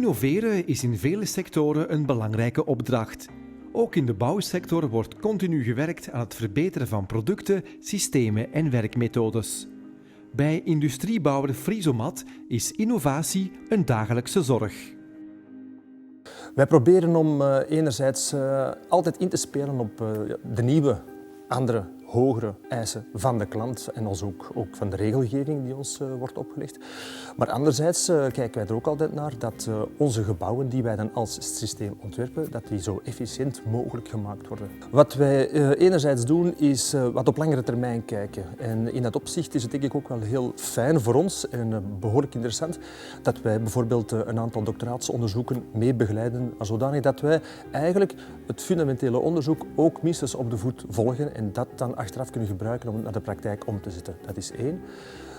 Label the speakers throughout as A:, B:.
A: Innoveren is in vele sectoren een belangrijke opdracht. Ook in de bouwsector wordt continu gewerkt aan het verbeteren van producten, systemen en werkmethodes. Bij industriebouwer Frisomat is innovatie een dagelijkse zorg.
B: Wij proberen om enerzijds altijd in te spelen op de nieuwe, andere, hogere eisen van de klant en ook van de regelgeving die ons wordt opgelegd. Maar anderzijds kijken wij er ook altijd naar dat onze gebouwen die wij dan als systeem ontwerpen, dat die zo efficiënt mogelijk gemaakt worden. Wat wij enerzijds doen is wat op langere termijn kijken. En in dat opzicht is het denk ik ook wel heel fijn voor ons en behoorlijk interessant dat wij bijvoorbeeld een aantal doctoraatsonderzoeken mee begeleiden, zodanig dat wij eigenlijk het fundamentele onderzoek ook minstens op de voet volgen en dat dan achteraf kunnen gebruiken om het naar de praktijk om te zetten. Dat is één.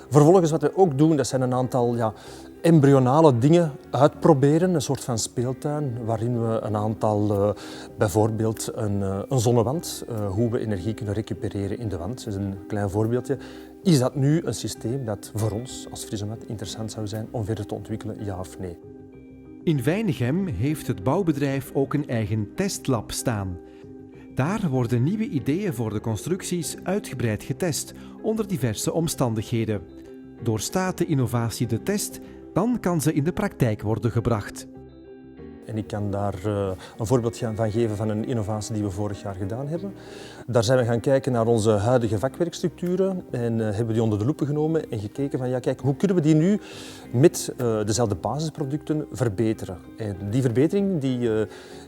B: Vervolgens wat we ook doen, dat zijn een aantal embryonale dingen uitproberen, een soort van speeltuin, waarin we een aantal, bijvoorbeeld een zonnewand, hoe we energie kunnen recupereren in de wand. Dat is een klein voorbeeldje. Is dat nu een systeem dat voor ons als Frisomat interessant zou zijn om verder te ontwikkelen, ja of nee?
A: In Weinigem heeft het bouwbedrijf ook een eigen testlab staan. Daar worden nieuwe ideeën voor de constructies uitgebreid getest onder diverse omstandigheden. Doorstaat de innovatie de test, dan kan ze in de praktijk worden gebracht.
B: En ik kan daar een voorbeeld van geven van een innovatie die we vorig jaar gedaan hebben. Daar zijn we gaan kijken naar onze huidige vakwerkstructuren en hebben die onder de loep genomen en gekeken van kijk, hoe kunnen we die nu met dezelfde basisproducten verbeteren. En die verbetering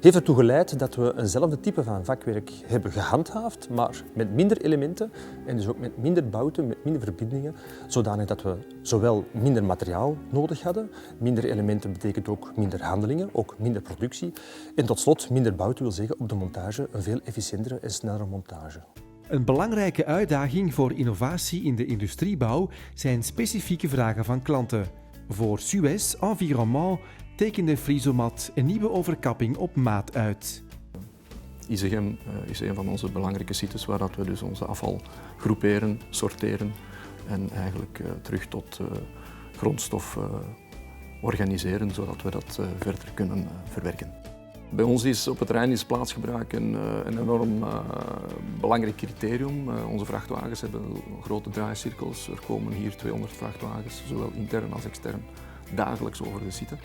B: heeft ertoe geleid dat we eenzelfde type van vakwerk hebben gehandhaafd, maar met minder elementen en dus ook met minder bouten, met minder verbindingen, zodanig dat we zowel minder materiaal nodig hadden, minder elementen betekent ook minder handelingen, ook minder productie en tot slot minder bouten wil zeggen op de montage een veel efficiëntere en snellere montage.
A: Een belangrijke uitdaging voor innovatie in de industriebouw zijn specifieke vragen van klanten. Voor Suez Environnement tekende Frisomat een nieuwe overkapping op maat uit.
C: Isegem is een van onze belangrijke sites waar we dus onze afval groeperen, sorteren en eigenlijk terug tot grondstof organiseren, zodat we dat verder kunnen verwerken. Bij ons is op het terrein is plaatsgebruik een enorm belangrijk criterium. Onze vrachtwagens hebben grote draaicirkels. Er komen hier 200 vrachtwagens, zowel intern als extern, dagelijks over de site.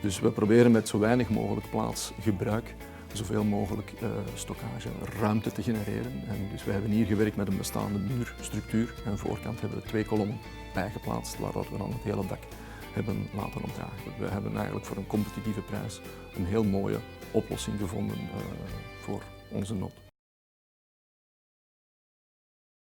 C: Dus we proberen met zo weinig mogelijk plaatsgebruik zoveel mogelijk stockage, ruimte te genereren. En dus wij hebben hier gewerkt met een bestaande muurstructuur. Aan de voorkant hebben we 2 kolommen bijgeplaatst, waar we dan het hele dak hebben laten opdragen. We hebben eigenlijk voor een competitieve prijs een heel mooie oplossing gevonden voor onze nood.